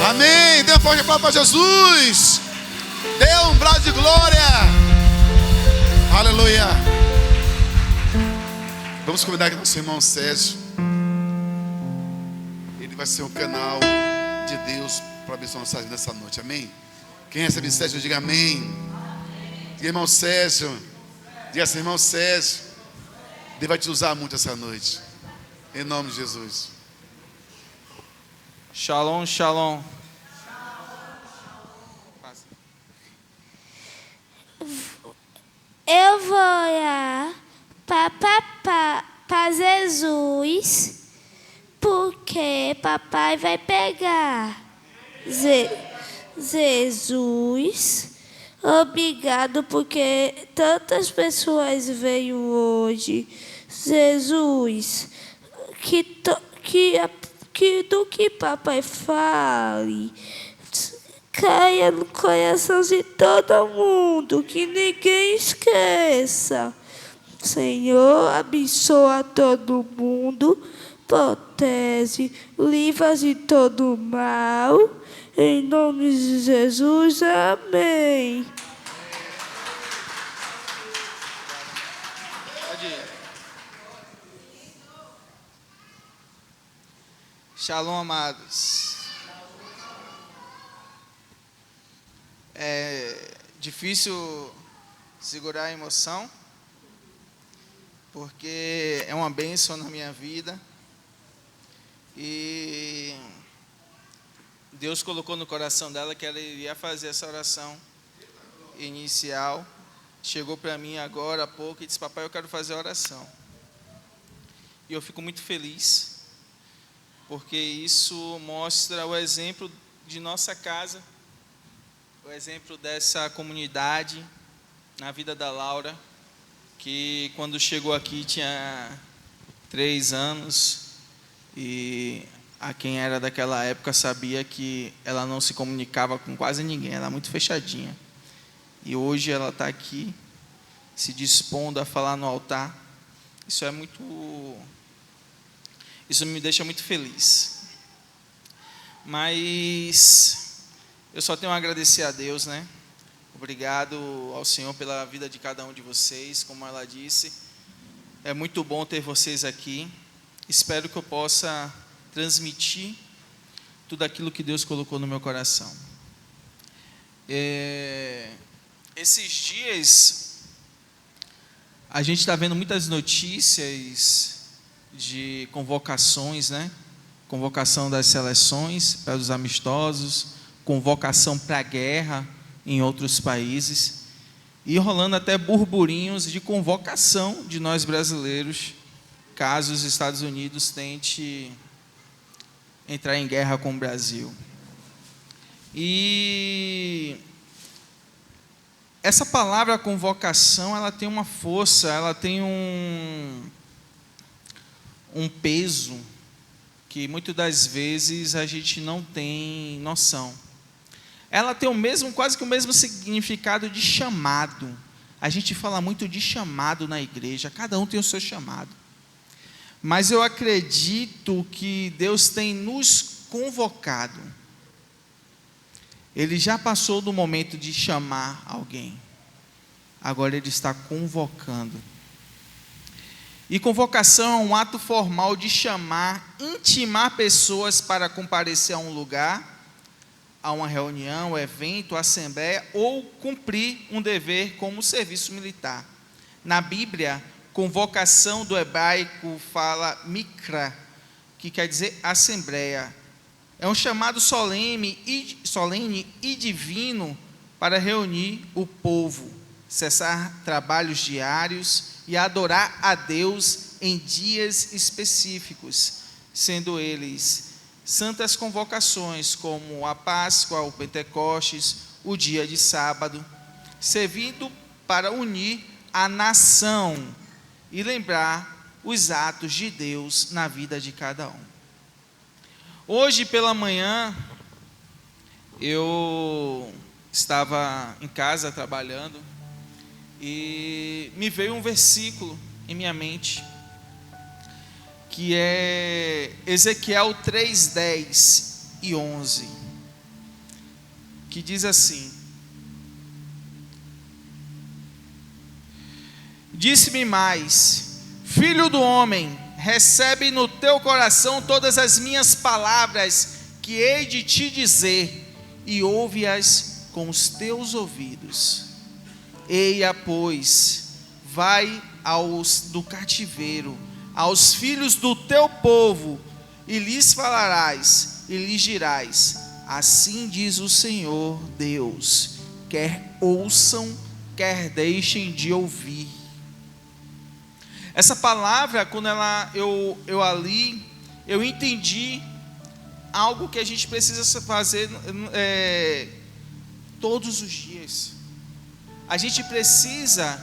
Amém. Dê uma forte palma para Jesus. Dê um brado de glória. Aleluia. Vamos convidar aqui nosso irmão Sérgio. Ele vai ser um canal de Deus para abençoar nossa vida nessa noite. Amém. Quem recebe Sérgio, diga amém. Diga, irmão Sérgio. Diga assim, irmão Sérgio. Deus vai te usar muito essa noite. Em nome de Jesus. Shalom, shalom. Eu vou orar para Jesus, porque papai vai pegar. Jesus, obrigado porque tantas pessoas veio hoje. Jesus, que do que papai fale caia no coração de todo mundo, que ninguém esqueça. Senhor, abençoa todo mundo, protege, livra de todo mal, em nome de Jesus, amém. Shalom, amados. É difícil segurar a emoção, porque é uma bênção na minha vida. E Deus colocou no coração dela que ela iria fazer essa oração inicial. Chegou para mim agora há pouco e disse: papai, eu quero fazer a oração. E eu fico muito feliz, porque isso mostra o exemplo de nossa casa, o exemplo dessa comunidade na vida da Laura, que quando chegou aqui tinha 3 anos, e a quem era daquela época sabia que ela não se comunicava com quase ninguém, ela era muito fechadinha. E hoje ela está aqui, se dispondo a falar no altar. Isso me deixa muito feliz. Mas eu só tenho a agradecer a Deus, né? Obrigado ao Senhor pela vida de cada um de vocês. Como ela disse, é muito bom ter vocês aqui. Espero que eu possa transmitir tudo aquilo que Deus colocou no meu coração. Esses dias a gente está vendo muitas notícias de convocações, né? Convocação das seleções para os amistosos, convocação para a guerra em outros países, e rolando até burburinhos de convocação de nós brasileiros, caso os Estados Unidos tente entrar em guerra com o Brasil. E essa palavra convocação, ela tem uma força, ela tem um peso que muitas das vezes a gente não tem noção. Ela tem quase que o mesmo significado de chamado. A gente fala muito de chamado na igreja, cada um tem o seu chamado. Mas eu acredito que Deus tem nos convocado. Ele já passou do momento de chamar alguém. Agora Ele está convocando. E convocação é um ato formal de chamar, intimar pessoas para comparecer a um lugar, a uma reunião, evento, assembleia, ou cumprir um dever como serviço militar. Na Bíblia, convocação do hebraico fala mikra, que quer dizer assembleia. É um chamado solene e divino para reunir o povo, cessar trabalhos diários e adorar a Deus em dias específicos, sendo eles santas convocações como a Páscoa, o Pentecostes, o dia de sábado, servindo para unir a nação e lembrar os atos de Deus na vida de cada um. Hoje pela manhã, eu estava em casa trabalhando e me veio um versículo em minha mente, que é Ezequiel 3:10 e 11. que diz assim: disse-me mais: filho do homem, recebe no teu coração todas as minhas palavras que hei de te dizer, e ouve-as com os teus ouvidos. Eia, pois, vai aos do cativeiro, aos filhos do teu povo, e lhes falarás, e lhes dirás: assim diz o Senhor Deus, quer ouçam, quer deixem de ouvir. Essa palavra, quando eu a li, eu entendi algo que a gente precisa fazer todos os dias. A gente precisa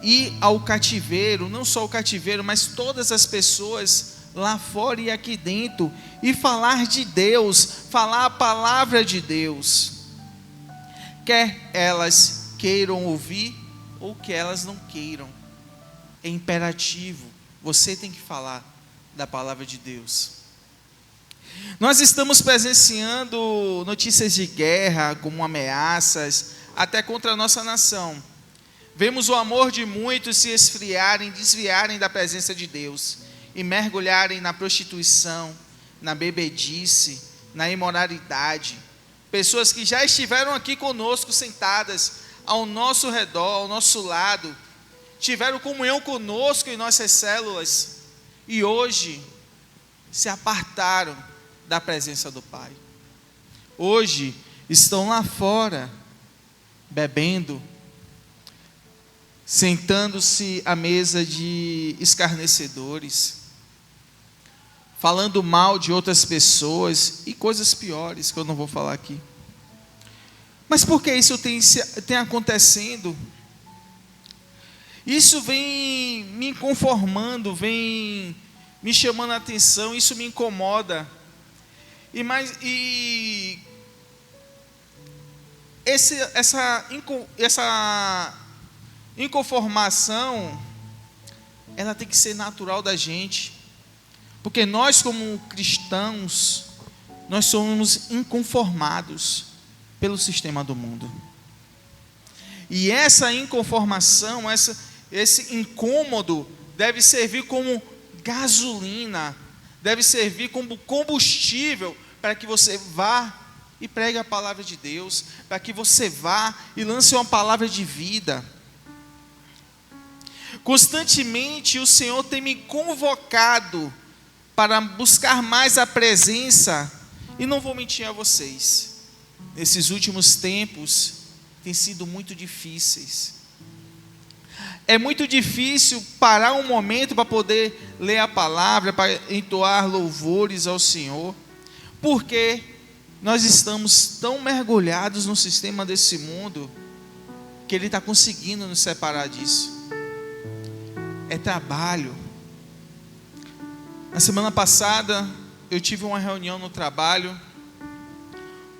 ir ao cativeiro, não só o cativeiro, mas todas as pessoas lá fora e aqui dentro, e falar de Deus, falar a palavra de Deus, quer elas queiram ouvir ou que elas não queiram. É imperativo, você tem que falar da palavra de Deus. Nós estamos presenciando notícias de guerra, como ameaças, até contra a nossa nação. Vemos o amor de muitos se esfriarem, desviarem da presença de Deus e mergulharem na prostituição, na bebedice, na imoralidade. Pessoas que já estiveram aqui conosco, sentadas ao nosso redor, ao nosso lado, tiveram comunhão conosco em nossas células e hoje se apartaram da presença do Pai. Hoje estão lá fora, bebendo, sentando-se à mesa de escarnecedores, falando mal de outras pessoas e coisas piores que eu não vou falar aqui. Mas por que isso tem acontecendo? Isso vem me inconformando, vem me chamando a atenção, isso me incomoda. Essa inconformação, ela tem que ser natural da gente, porque nós como cristãos, nós somos inconformados pelo sistema do mundo. E essa inconformação, esse incômodo deve servir como gasolina, deve servir como combustível para que você vá e pregue a palavra de Deus, para que você vá e lance uma palavra de vida. Constantemente o Senhor tem me convocado para buscar mais a presença, e não vou mentir a vocês, nesses últimos tempos tem sido muito difíceis. É muito difícil parar um momento para poder ler a palavra, para entoar louvores ao Senhor, porque nós estamos tão mergulhados no sistema desse mundo, que Ele está conseguindo nos separar disso. É trabalho. Na semana passada, eu tive uma reunião no trabalho,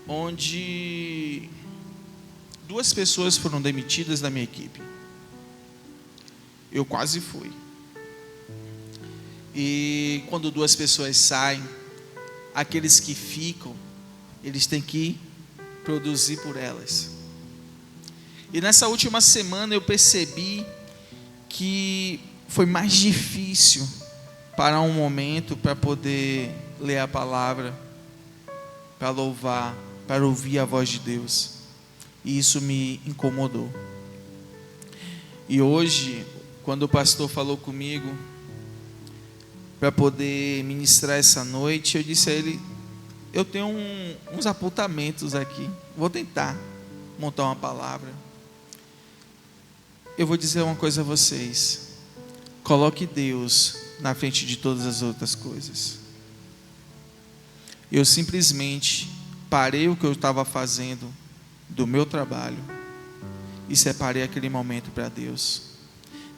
onde 2 pessoas foram demitidas da minha equipe. Eu quase fui. E quando 2 pessoas saem, aqueles que ficam, eles têm que produzir por elas. E nessa última semana eu percebi que foi mais difícil parar um momento para poder ler a palavra, para louvar, para ouvir a voz de Deus. E isso me incomodou. E hoje, quando o pastor falou comigo para poder ministrar essa noite, eu disse a ele: eu tenho uns apontamentos aqui, vou tentar montar uma palavra. Eu vou dizer uma coisa a vocês: coloque Deus na frente de todas as outras coisas. Eu simplesmente parei o que eu estava fazendo do meu trabalho e separei aquele momento para Deus.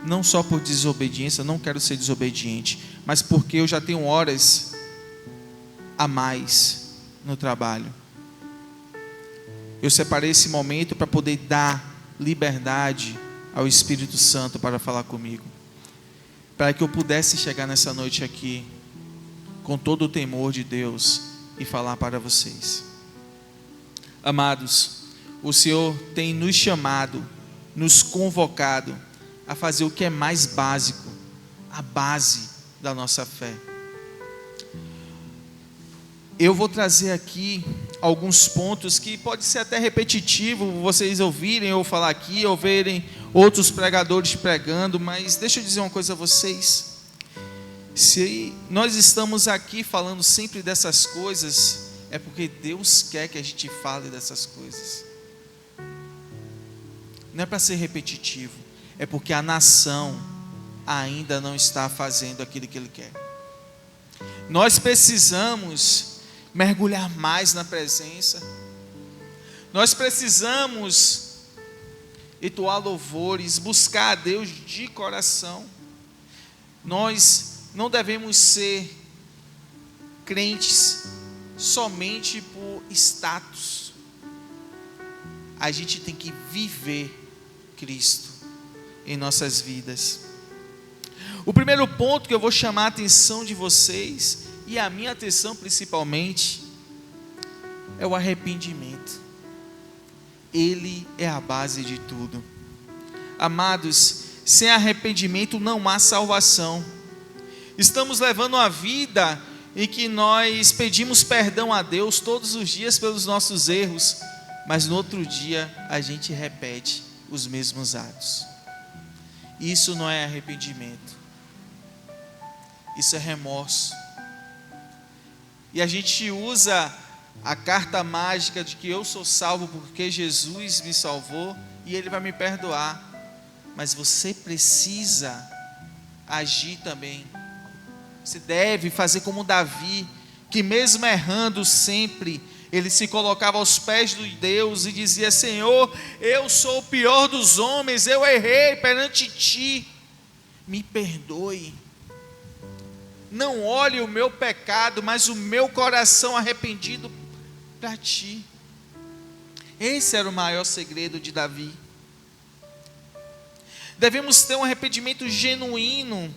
Não só por desobediência, não quero ser desobediente, mas porque eu já tenho horas a mais no trabalho. Eu separei esse momento para poder dar liberdade ao Espírito Santo para falar comigo, para que eu pudesse chegar nessa noite aqui com todo o temor de Deus e falar para vocês. Amados, o Senhor tem nos chamado, nos convocado a fazer o que é mais básico, a base da nossa fé. Eu vou trazer aqui alguns pontos que pode ser até repetitivo, vocês ouvirem eu falar aqui, ou verem outros pregadores pregando, mas deixa eu dizer uma coisa a vocês. Se nós estamos aqui falando sempre dessas coisas, é porque Deus quer que a gente fale dessas coisas. Não é para ser repetitivo, é porque a nação ainda não está fazendo aquilo que Ele quer. Nós precisamos mergulhar mais na presença. Nós precisamos entoar louvores, buscar a Deus de coração. Nós não devemos ser crentes somente por status. A gente tem que viver Cristo em nossas vidas. O primeiro ponto que eu vou chamar a atenção de vocês, e a minha atenção principalmente, é o arrependimento. Ele é a base de tudo. Amados, sem arrependimento não há salvação. Estamos levando uma vida em que nós pedimos perdão a Deus todos os dias pelos nossos erros, mas no outro dia a gente repete os mesmos atos. Isso não é arrependimento, isso é remorso. E a gente usa a carta mágica de que eu sou salvo porque Jesus me salvou e Ele vai me perdoar, mas você precisa agir também. Você deve fazer como Davi, que mesmo errando sempre, ele se colocava aos pés de Deus e dizia: Senhor, eu sou o pior dos homens, eu errei perante Ti, me perdoe. Não olhe o meu pecado, mas o meu coração arrependido para Ti. Esse era o maior segredo de Davi. Devemos ter um arrependimento genuíno,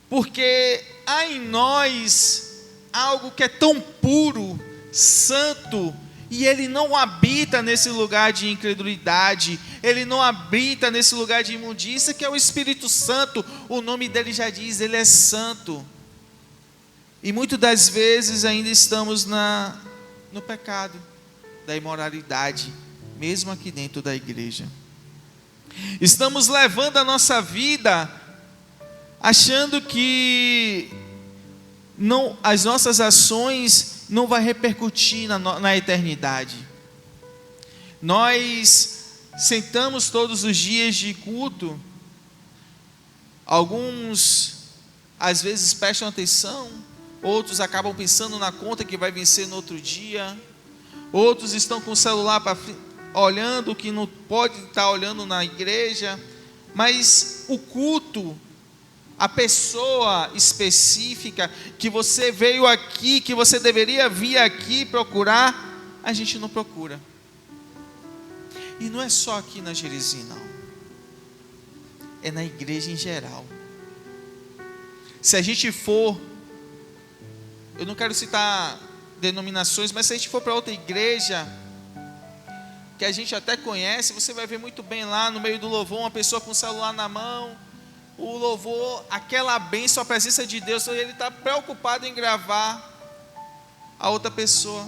porque há em nós algo que é tão puro, santo, e Ele não habita nesse lugar de incredulidade, Ele não habita nesse lugar de imundícia, que é o Espírito Santo. O nome dele já diz, Ele é santo. E muitas das vezes ainda estamos no pecado da imoralidade, mesmo aqui dentro da igreja. Estamos levando a nossa vida achando que as nossas ações não vão repercutir na eternidade. Nós sentamos todos os dias de culto, alguns às vezes prestam atenção, outros acabam pensando na conta que vai vencer no outro dia, outros estão com o celular olhando o que não pode estar olhando na igreja, mas o culto, a pessoa específica que você veio aqui, que você deveria vir aqui procurar, a gente não procura. E não é só aqui na Jerezim, não. É na igreja em geral. Se a gente for, eu não quero citar denominações, mas se a gente for para outra igreja, que a gente até conhece, você vai ver muito bem lá no meio do louvor, uma pessoa com o celular na mão, o louvor, aquela bênção, a presença de Deus, ele está preocupado em gravar a outra pessoa.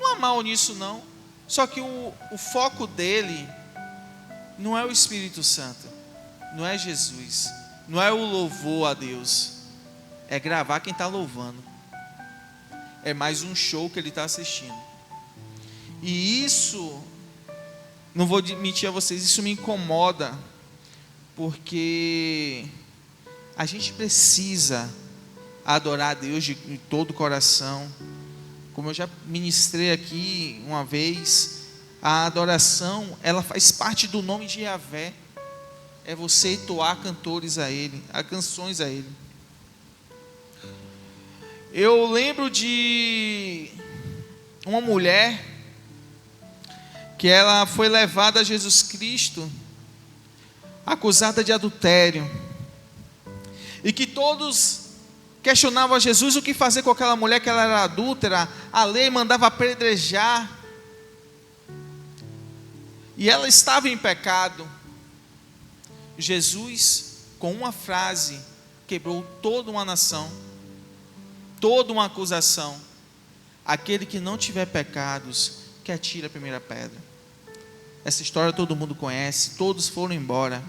Não há mal nisso não, só que o foco dele não é o Espírito Santo, não é Jesus, não é o louvor a Deus, é gravar quem está louvando, é mais um show que ele está assistindo. E isso, não vou mentir a vocês, isso me incomoda, porque a gente precisa adorar a Deus de todo o coração. Como eu já ministrei aqui uma vez, a adoração, ela faz parte do nome de Yahvé. É você entoar cantores a Ele, canções a Ele. Eu lembro de uma mulher que ela foi levada a Jesus Cristo, acusada de adultério, e que todos questionavam a Jesus o que fazer com aquela mulher, que ela era adúltera. A lei mandava apedrejar, e ela estava em pecado, Jesus, com uma frase, quebrou toda uma nação, toda uma acusação. Aquele que não tiver pecados, que atire a primeira pedra. Essa história todo mundo conhece, todos foram embora.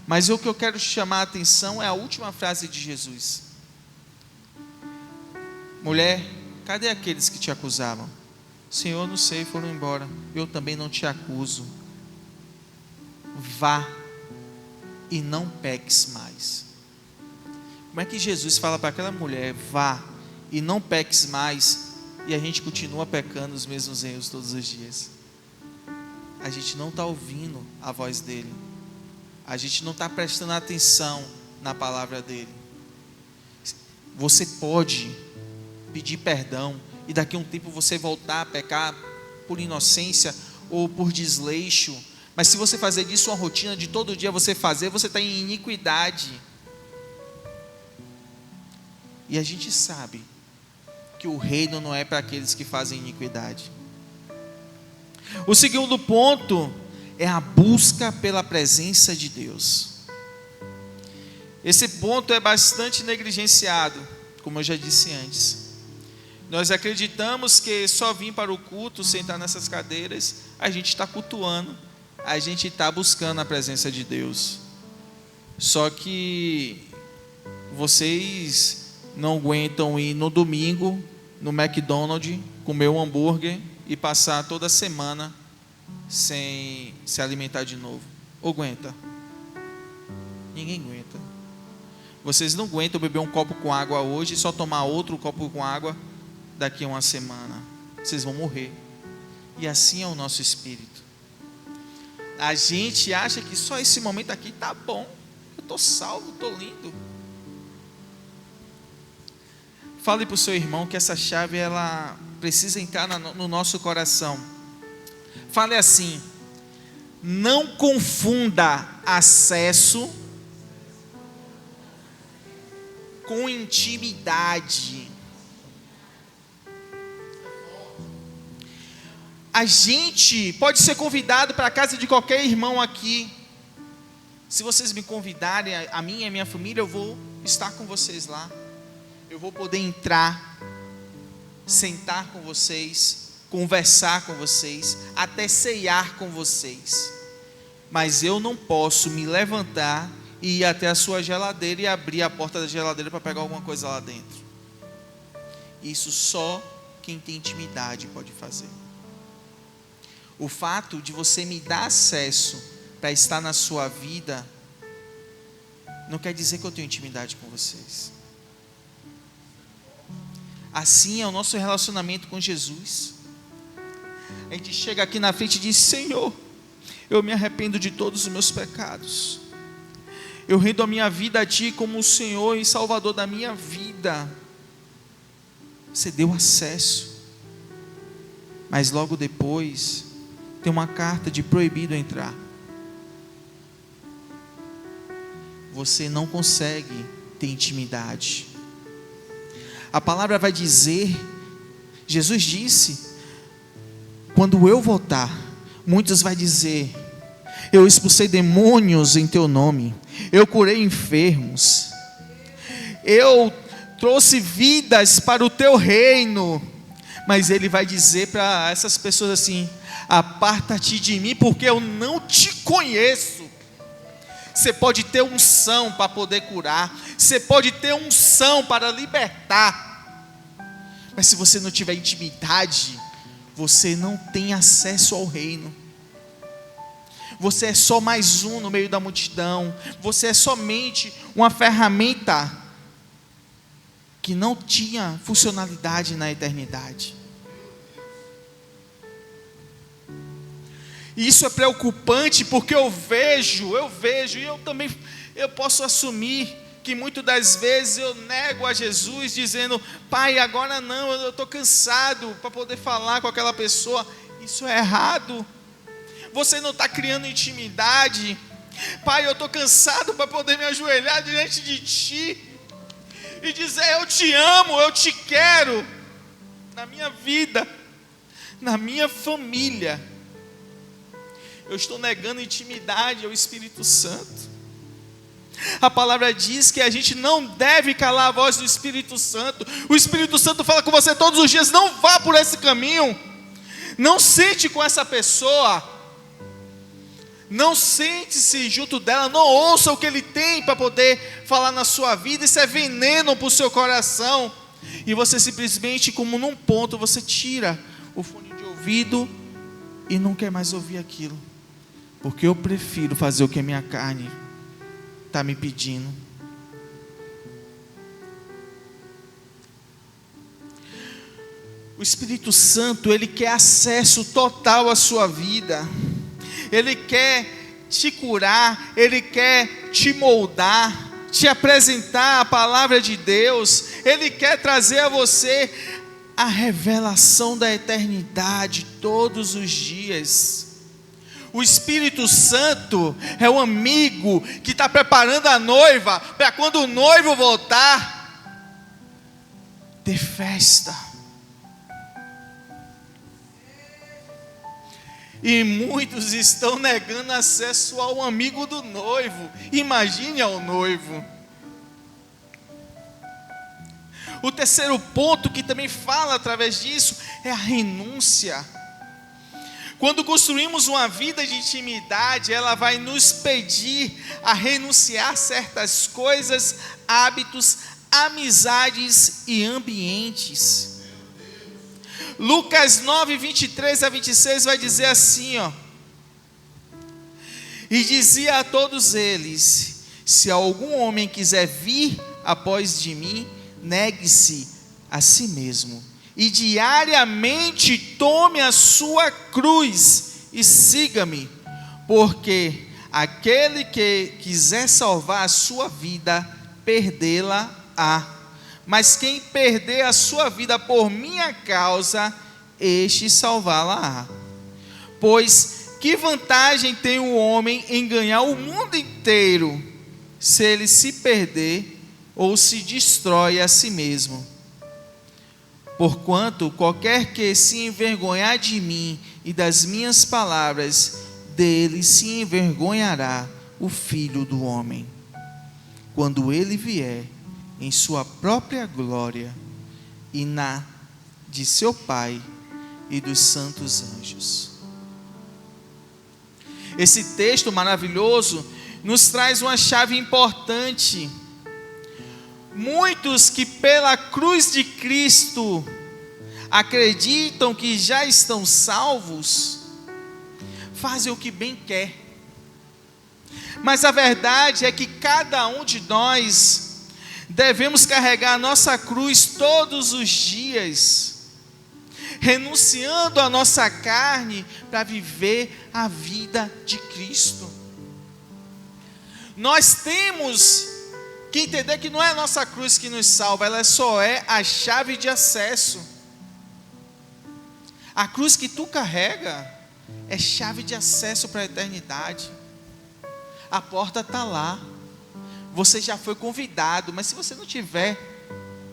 Mas o que eu quero chamar a atenção é a última frase de Jesus: mulher, cadê aqueles que te acusavam? Senhor, não sei, foram embora. Eu também não te acuso. Vá e não peques mais. Como é que Jesus fala para aquela mulher, vá e não peques mais, e a gente continua pecando os mesmos erros todos os dias? A gente não está ouvindo a voz dele, a gente não está prestando atenção na palavra dele. Você pode pedir perdão e daqui a um tempo você voltar a pecar por inocência ou por desleixo, mas se você fazer disso uma rotina de todo dia você fazer, você está em iniquidade. E a gente sabe que o reino não é para aqueles que fazem iniquidade. O segundo ponto é a busca pela presença de Deus. Esse ponto é bastante negligenciado, como eu já disse antes. Nós acreditamos que só vir para o culto, sentar nessas cadeiras, a gente está cultuando, a gente está buscando a presença de Deus. Só que vocês não aguentam ir no domingo no McDonald's, comer um hambúrguer e passar toda semana sem se alimentar de novo. Ou aguenta? Ninguém aguenta. Vocês não aguentam beber um copo com água hoje e só tomar outro copo com água daqui a uma semana. Vocês vão morrer. E assim é o nosso espírito. A gente acha que só esse momento aqui tá bom. Eu estou salvo, estou lindo. Fale para o seu irmão que essa chave ela precisa entrar no nosso coração. Fale assim: não confunda acesso com intimidade. A gente pode ser convidado para a casa de qualquer irmão aqui. Se vocês me convidarem, a mim e a minha família, eu vou estar com vocês lá. Eu vou poder entrar, sentar com vocês, conversar com vocês, até ceiar com vocês. Mas eu não posso me levantar e ir até a sua geladeira e abrir a porta da geladeira para pegar alguma coisa lá dentro. Isso só quem tem intimidade pode fazer. O fato de você me dar acesso para estar na sua vida não quer dizer que eu tenho intimidade com vocês. Assim é o nosso relacionamento com Jesus. A gente chega aqui na frente e diz: Senhor, eu me arrependo de todos os meus pecados. Eu rendo a minha vida a Ti como o Senhor e Salvador da minha vida. Você deu acesso. Mas logo depois tem uma carta de proibido entrar. Você não consegue ter intimidade. A palavra vai dizer, Jesus disse, quando eu voltar, muitos vai dizer: eu expulsei demônios em teu nome, eu curei enfermos, eu trouxe vidas para o teu reino. Mas ele vai dizer para essas pessoas assim: aparta-te de mim, porque eu não te conheço. Você pode ter unção para poder curar, você pode ter unção para libertar, mas se você não tiver intimidade, você não tem acesso ao reino. Você é só mais um no meio da multidão. Você é somente uma ferramenta que não tinha funcionalidade na eternidade. E isso é preocupante, porque eu vejo, e eu posso assumir que muitas das vezes eu nego a Jesus, dizendo: Pai, agora não, eu estou cansado para poder falar com aquela pessoa. Isso é errado. Você não está criando intimidade. Pai, eu estou cansado para poder me ajoelhar diante de Ti e dizer: eu te amo, eu te quero na minha vida, na minha família. eu estou negando intimidade ao Espírito Santo. A palavra diz que a gente não deve calar a voz do Espírito Santo. O Espírito Santo fala com você todos os dias: não vá por esse caminho, não sente com essa pessoa, não sente-se junto dela, não ouça o que ele tem para poder falar na sua vida. Isso é veneno para o seu coração. E você simplesmente, como num ponto, você tira o fone de ouvido e não quer mais ouvir aquilo, porque eu prefiro fazer o que a minha carne está me pedindo. O Espírito Santo, ele quer acesso total à sua vida. Ele quer te curar, ele quer te moldar, te apresentar a palavra de Deus. Ele quer trazer a você a revelação da eternidade todos os dias. O Espírito Santo é o amigo que está preparando a noiva para quando o noivo voltar, ter festa. E muitos estão negando acesso ao amigo do noivo. Imagine ao noivo. O terceiro ponto que também fala através disso é a renúncia. Quando construímos uma vida de intimidade, ela vai nos pedir a renunciar a certas coisas, hábitos, amizades e ambientes. Lucas 9, 23 a 26 vai dizer assim, ó: e dizia a todos eles: se algum homem quiser vir após de mim, negue-se a si mesmo, e diariamente tome a sua cruz e siga-me, porque aquele que quiser salvar a sua vida, perdê-la-á, mas quem perder a sua vida por minha causa, este salvá-la-á. Pois que vantagem tem o homem em ganhar o mundo inteiro, se ele se perder ou se destrói a si mesmo? Porquanto qualquer que se envergonhar de mim e das minhas palavras, dele se envergonhará o Filho do Homem, quando ele vier em sua própria glória e na de seu Pai e dos santos anjos. Esse texto maravilhoso nos traz uma chave importante. Muitos que pela cruz de Cristo acreditam que já estão salvos, fazem o que bem quer. Mas a verdade é que cada um de nós devemos carregar a nossa cruz todos os dias, renunciando à nossa carne para viver a vida de Cristo. Nós temos que entender que não é a nossa cruz que nos salva, ela só é a chave de acesso. A cruz que tu carrega é chave de acesso para a eternidade. A porta está lá, você já foi convidado, mas se você não tiver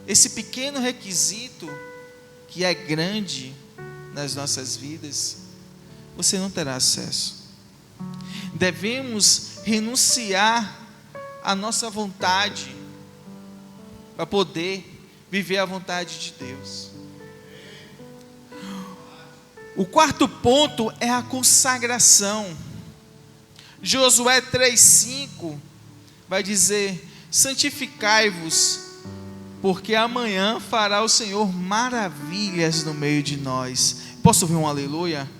esse pequeno requisito, que é grande nas nossas vidas, você não terá acesso. Devemos renunciar à nossa vontade para poder viver a vontade de Deus. O quarto ponto é a consagração. Josué 3,5 vai dizer: santificai-vos, porque amanhã fará o Senhor maravilhas no meio de nós. Posso ouvir um aleluia?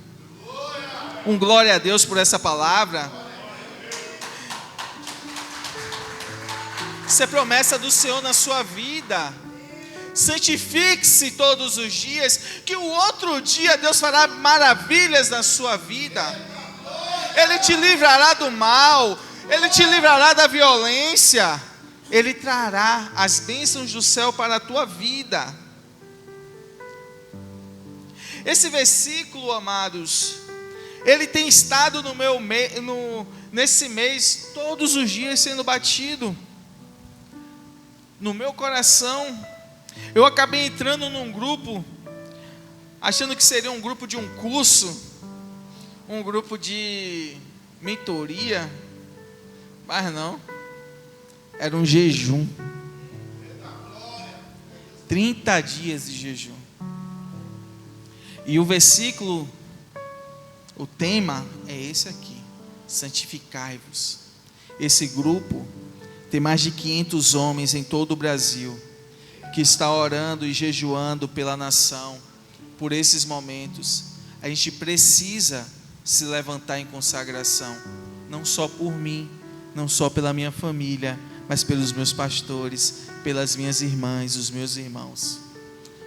Um glória a Deus por essa palavra. Isso é promessa do Senhor na sua vida. Santifique-se todos os dias, que o outro dia Deus fará maravilhas na sua vida. Ele te livrará do mal, Ele te livrará da violência, Ele trará as bênçãos do céu para a tua vida. Esse versículo, amados, ele tem estado nesse mês, todos os dias sendo batido no meu coração. Eu acabei entrando num grupo, achando que seria um grupo de um curso, um grupo de mentoria, mas não, era um jejum. 30 dias de jejum. E o versículo, o tema é esse aqui: santificai-vos. Esse grupo tem mais de 500 homens em todo o Brasil, que está orando e jejuando pela nação, por esses momentos. A gente precisa se levantar em consagração, não só por mim, não só pela minha família, mas pelos meus pastores, pelas minhas irmãs, os meus irmãos,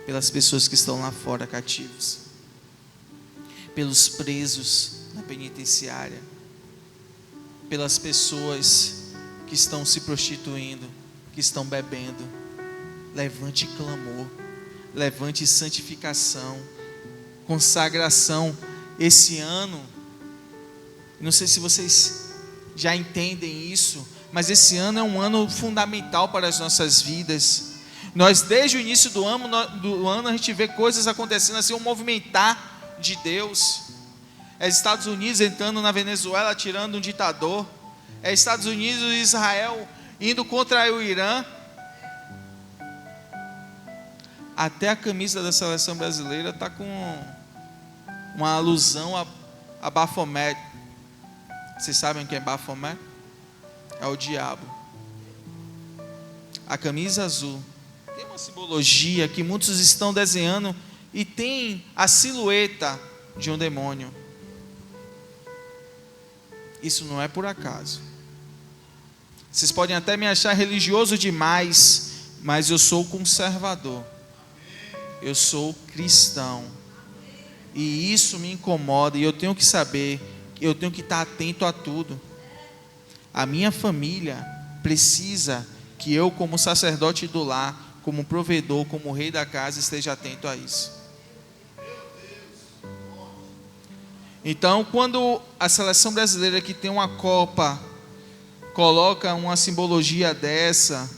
pelas pessoas que estão lá fora cativos, pelos presos na penitenciária, pelas pessoas que estão se prostituindo, que estão bebendo. Levante clamor, levante santificação, consagração. Esse ano, não sei se vocês já entendem isso, mas esse ano é um ano fundamental para as nossas vidas. Nós, desde o início do ano, a gente vê coisas acontecendo assim, um movimentar de Deus. É Estados Unidos entrando na Venezuela, tirando um ditador. É Estados Unidos e Israel indo contra o Irã. Até a camisa da seleção brasileira está com uma alusão a Baphomet. Vocês sabem quem é Baphomet? É o diabo. A camisa azul tem uma simbologia que muitos estão desenhando e tem a silhueta de um demônio. Isso não é por acaso. Vocês podem até me achar religioso demais, mas eu sou conservador. Eu sou cristão. E isso me incomoda, e eu tenho que saber, eu tenho que estar atento a tudo. A minha família precisa que eu, como sacerdote do lar, como provedor, como rei da casa, esteja atento a isso. Então, quando a seleção brasileira, que tem uma Copa, coloca uma simbologia dessa,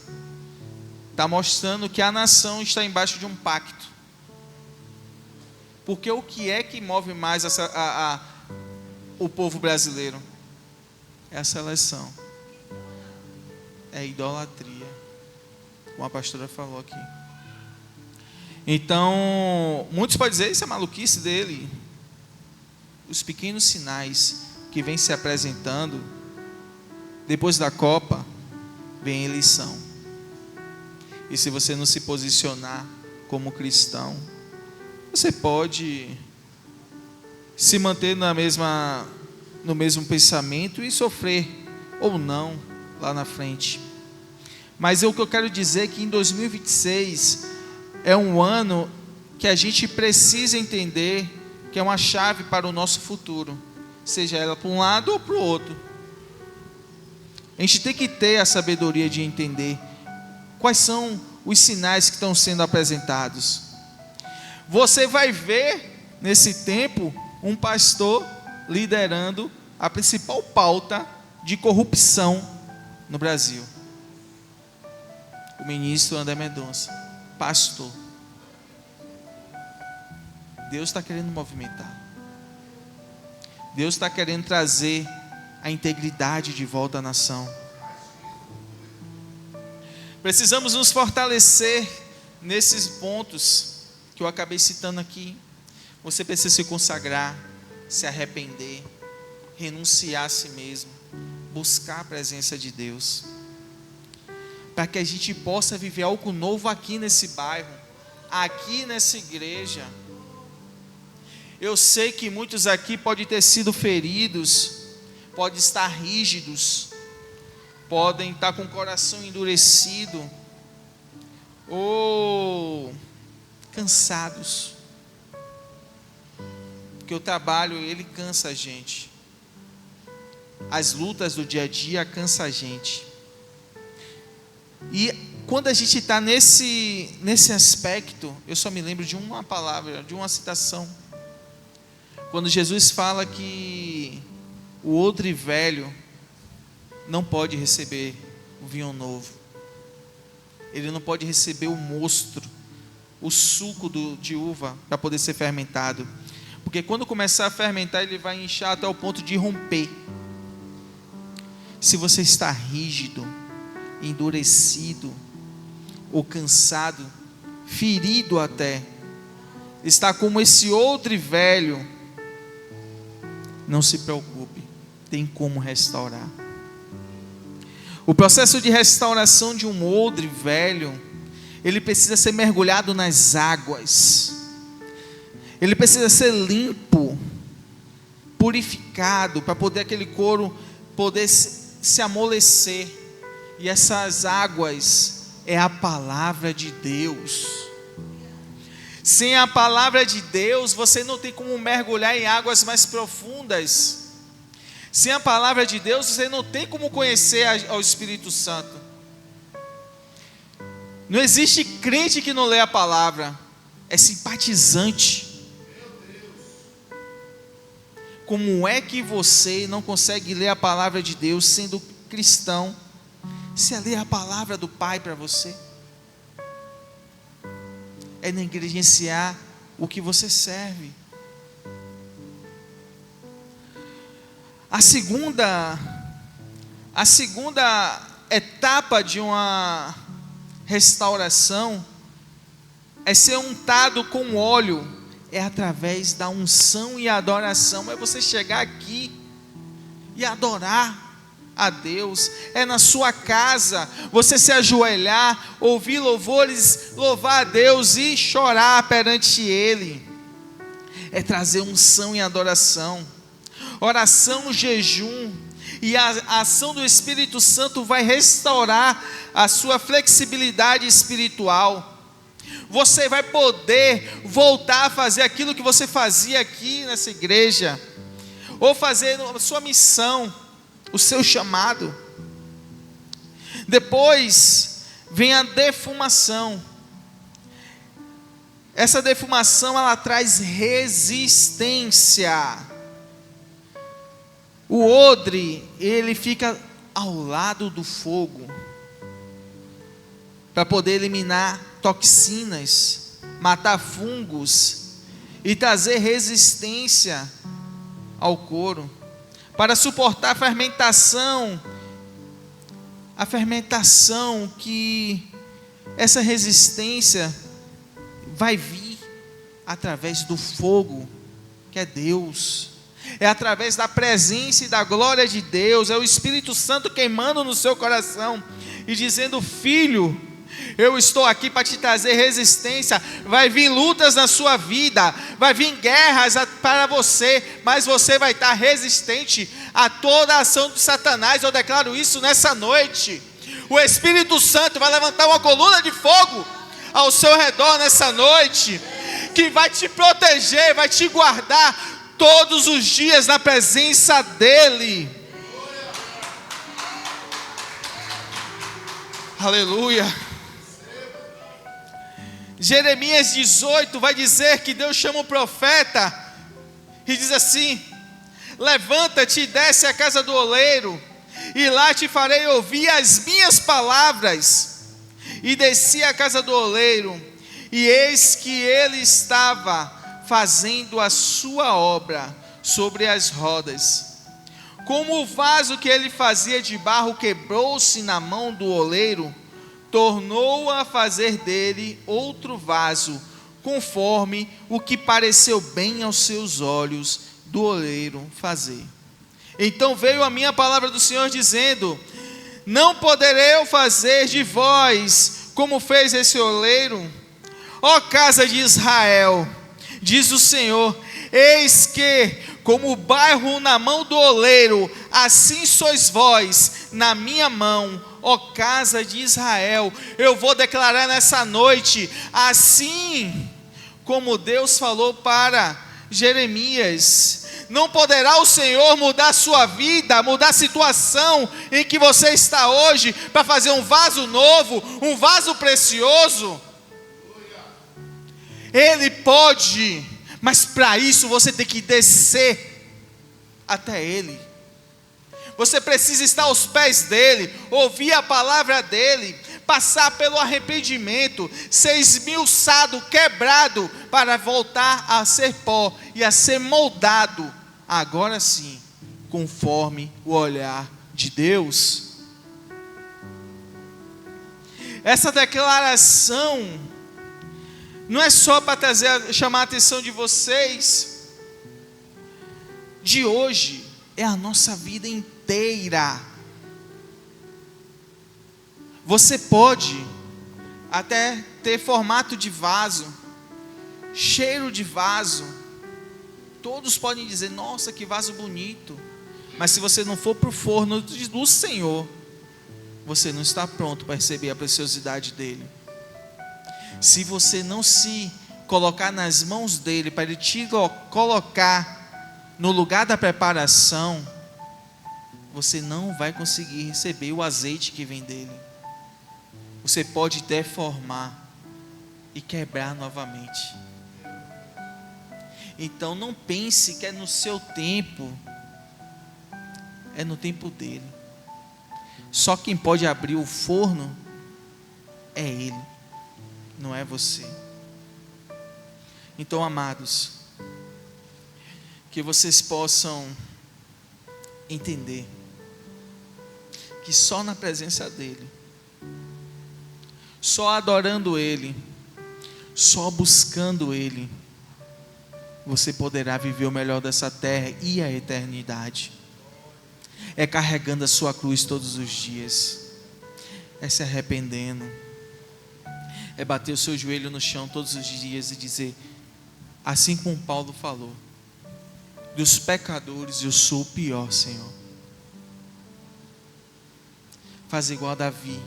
está mostrando que a nação está embaixo de um pacto. Porque o que é que move mais o povo brasileiro? É a seleção, é a idolatria, como a pastora falou aqui. Então, muitos podem dizer, isso é maluquice dele. Os pequenos sinais que vêm se apresentando, depois da Copa, vem a eleição. E se você não se posicionar como cristão, você pode se manter no mesmo pensamento e sofrer, ou não, lá na frente. Mas o que eu quero dizer é que em 2026 é um ano que a gente precisa entender que é uma chave para o nosso futuro, seja ela para um lado ou para o outro. A gente tem que ter a sabedoria de entender quais são os sinais que estão sendo apresentados. Você vai ver nesse tempo um pastor liderando a principal pauta de corrupção no Brasil. O ministro André Mendonça, pastor. Deus está querendo movimentar. Deus está querendo trazer a integridade de volta à nação. Precisamos nos fortalecer nesses pontos que eu acabei citando aqui. Você precisa se consagrar, se arrepender, renunciar a si mesmo, buscar a presença de Deus, para que a gente possa viver algo novo aqui nesse bairro, aqui nessa igreja. Eu sei que muitos aqui podem ter sido feridos, podem estar rígidos, podem estar com o coração endurecido, ou cansados, porque o trabalho, ele cansa a gente, as lutas do dia a dia cansam a gente. E quando a gente está nesse aspecto, eu só me lembro de uma palavra, de uma citação, quando Jesus fala que o odre velho não pode receber o vinho novo, ele não pode receber o mosto, o suco de uva para poder ser fermentado, Porque quando começar a fermentar, ele vai inchar até o ponto de romper. Se você está rígido, endurecido, ou cansado, ferido até, está como esse odre velho, não se preocupe, tem como restaurar. O processo de restauração de um odre velho, ele precisa ser mergulhado nas águas, ele precisa ser limpo, purificado, para poder aquele couro poder se amolecer. E essas águas é a palavra de Deus. Sem a palavra de Deus, você não tem como mergulhar em águas mais profundas. Sem a palavra de Deus, você não tem como conhecer ao Espírito Santo. Não existe crente que não lê a palavra, é simpatizante. Como é que você não consegue ler a palavra de Deus sendo cristão? Se ler a palavra do Pai para você, é negligenciar o que você serve. A segunda etapa de uma restauração é ser untado com óleo. É através da unção e adoração. É você chegar aqui e adorar a Deus. É na sua casa você se ajoelhar, ouvir louvores, louvar a Deus e chorar perante Ele. É trazer unção e adoração. Oração, jejum e a ação do Espírito Santo vai restaurar a sua flexibilidade espiritual. Você vai poder voltar a fazer aquilo que você fazia aqui nessa igreja, ou fazer a sua missão, o seu chamado. Depois vem a defumação. Essa defumação, ela traz resistência. O odre, ele fica ao lado do fogo, para poder eliminar toxinas, matar fungos e trazer resistência ao couro, para suportar a fermentação que essa resistência vai vir através do fogo, que é Deus. É através da presença e da glória de Deus, é o Espírito Santo queimando no seu coração e dizendo: filho, eu estou aqui para te trazer resistência. Vai vir lutas na sua vida, vai vir guerras para você, mas você vai estar resistente a toda a ação de Satanás. Eu declaro isso nessa noite. O Espírito Santo vai levantar uma coluna de fogo ao seu redor nessa noite, que vai te proteger, vai te guardar todos os dias na presença dEle. Aleluia. Jeremias 18 vai dizer que Deus chama o profeta e diz assim: levanta-te e desce à casa do oleiro, e lá te farei ouvir as minhas palavras. E desci à casa do oleiro, e eis que ele estava fazendo a sua obra sobre as rodas. Como o vaso que ele fazia de barro quebrou-se na mão do oleiro, tornou a fazer dele outro vaso, conforme o que pareceu bem aos seus olhos do oleiro fazer. Então veio a minha palavra do Senhor dizendo: não poderei eu fazer de vós como fez esse oleiro? Ó casa de Israel, diz o Senhor, eis que, como o barro na mão do oleiro, assim sois vós na minha mão, ó casa de Israel. Eu vou declarar nessa noite, assim como Deus falou para Jeremias, não poderá o Senhor mudar a sua vida, mudar a situação em que você está hoje, para fazer um vaso novo, um vaso precioso. Ele pode, mas para isso você tem que descer até Ele. Você precisa estar aos pés dEle, ouvir a palavra dEle, passar pelo arrependimento, ser esmiuçado, quebrado, para voltar a ser pó e a ser moldado, agora sim, conforme o olhar de Deus. Essa declaração não é só para chamar a atenção de vocês, de hoje, é a nossa vida inteira. Você pode até ter formato de vaso, cheiro de vaso, todos podem dizer, nossa, que vaso bonito, mas se você não for para o forno do Senhor, você não está pronto para receber a preciosidade dele. Se você não se colocar nas mãos dele, para ele te colocar no lugar da preparação, você não vai conseguir receber o azeite que vem dele. Você pode deformar e quebrar novamente. Então não pense que é no seu tempo, é no tempo dele. Só quem pode abrir o forno é ele, não é você. Então, amados, que vocês possam entender que só na presença dele, só adorando ele, só buscando ele, você poderá viver o melhor dessa terra e a eternidade. É carregando a sua cruz todos os dias, é se arrependendo, é bater o seu joelho no chão todos os dias e dizer, assim como Paulo falou, dos pecadores eu sou o pior, Senhor. Faz igual a Davi,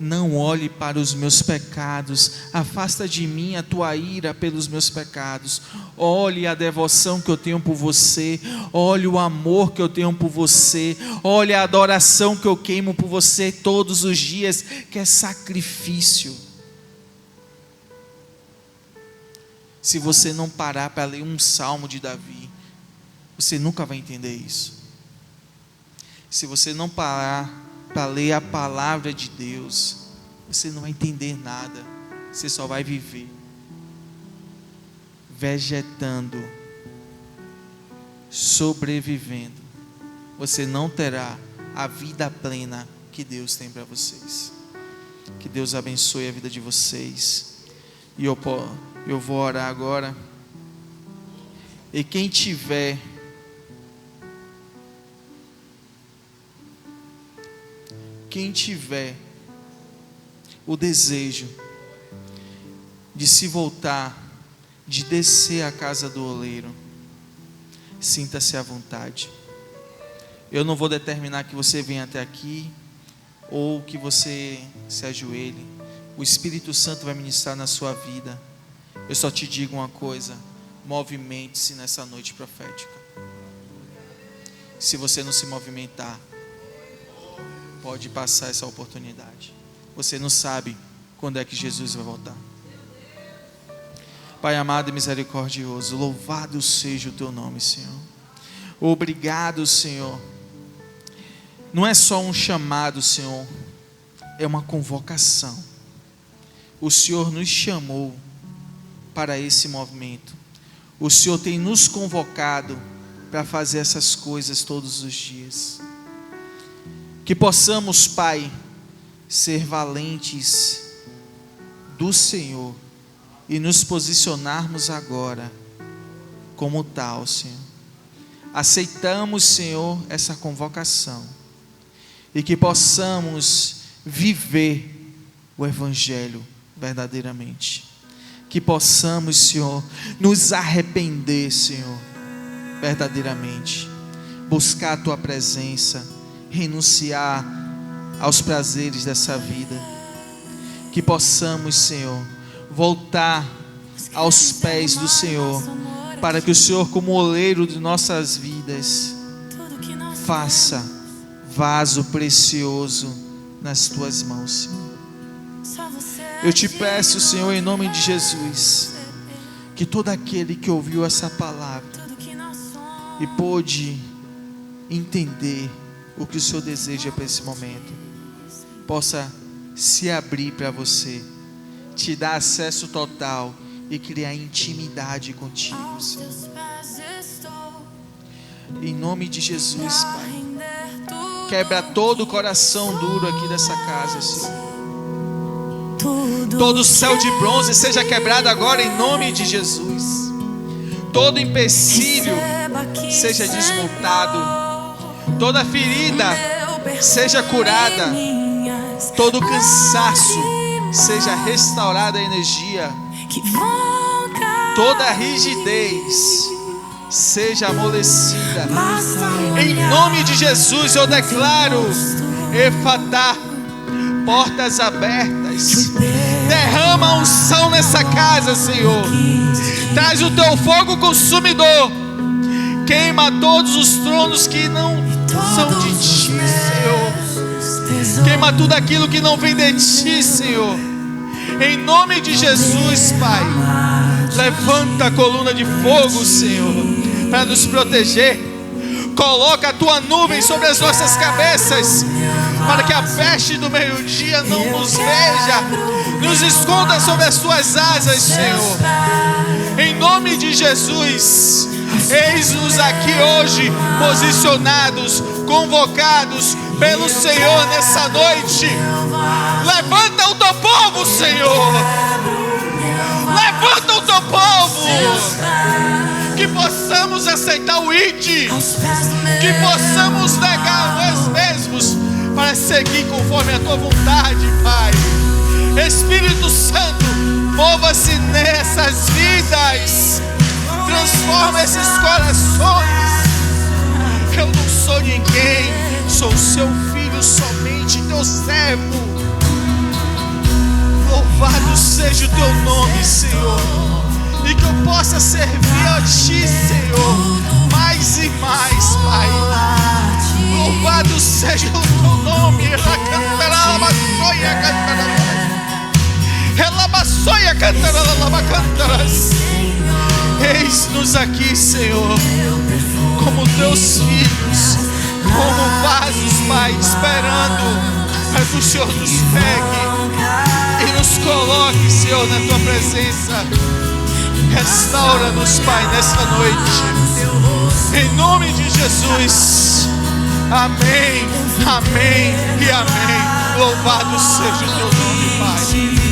não olhe para os meus pecados, afasta de mim a tua ira pelos meus pecados, olhe a devoção que eu tenho por você, olhe o amor que eu tenho por você, olhe a adoração que eu queimo por você todos os dias, que é sacrifício. Se você não parar para ler um salmo de Davi, você nunca vai entender isso. Se você não parar para ler a palavra de Deus, você não vai entender nada, você só vai viver vegetando, sobrevivendo. Você não terá a vida plena que Deus tem para vocês. Que Deus abençoe a vida de vocês. E eu vou orar agora. E quem tiver o desejo de se voltar, de descer à casa do oleiro, sinta-se à vontade. Eu não vou determinar que você venha até aqui ou que você se ajoelhe. O Espírito Santo vai ministrar na sua vida. Eu só te digo uma coisa: movimente-se nessa noite profética. Se você não se movimentar, pode passar essa oportunidade. Você não sabe quando é que Jesus vai voltar. Pai amado e misericordioso, louvado seja o teu nome, Senhor. Obrigado, Senhor. Não é só um chamado, Senhor, é uma convocação. O Senhor nos chamou para esse movimento. O Senhor tem nos convocado para fazer essas coisas todos os dias. Que possamos, Pai, ser valentes do Senhor e nos posicionarmos agora como tal, Senhor. Aceitamos, Senhor, essa convocação e que possamos viver o Evangelho verdadeiramente. Que possamos, Senhor, nos arrepender, Senhor, verdadeiramente, buscar a Tua presença, renunciar aos prazeres dessa vida. Que possamos, Senhor, voltar aos pés do Senhor, para que o Senhor, como oleiro de nossas vidas, faça vaso precioso nas Tuas mãos, Senhor. Eu te peço, Senhor, em nome de Jesus, que todo aquele que ouviu essa palavra e pôde entender o que o Senhor deseja para esse momento, possa se abrir para você, te dar acesso total e criar intimidade contigo, Senhor. Em nome de Jesus, Pai, quebra todo o coração duro aqui dessa casa, Senhor. Todo céu de bronze seja quebrado agora em nome de Jesus. Todo empecilho seja desmontado. Toda ferida seja curada. Todo cansaço seja restaurada a energia. Toda rigidez seja amolecida. Em nome de Jesus eu declaro Efatá, portas abertas. Derrama a unção nessa casa, Senhor. Traz o teu fogo consumidor. Queima todos os tronos que não são de ti, Senhor. Queima tudo aquilo que não vem de ti, Senhor. Em nome de Jesus, Pai. Levanta a coluna de fogo, Senhor, para nos proteger. Coloca a tua nuvem sobre as nossas cabeças, para que a peste do meio-dia não nos veja. Nos esconda sobre as tuas asas, Senhor. Em nome de Jesus, eis-nos aqui hoje, posicionados, convocados pelo Senhor nessa noite. Levanta o teu povo, Senhor. Levanta o teu povo. Que possamos aceitar o ID, que possamos negar nós mesmos para seguir conforme a tua vontade, Pai. Espírito Santo, mova-se nessas vidas, transforma esses corações. Eu não sou ninguém, sou seu filho somente, teu servo. Louvado seja o teu nome, Senhor. E que eu possa servir a ti, Senhor, mais e mais, Pai. Louvado seja o teu nome. Eis-nos aqui, Senhor, como teus filhos, como vasos, Pai, esperando para que o Senhor nos pegue e nos coloque, Senhor, na tua presença. Restaura-nos, Pai, nesta noite. Em nome de Jesus. Amém, amém e amém. Louvado seja o teu nome, Pai.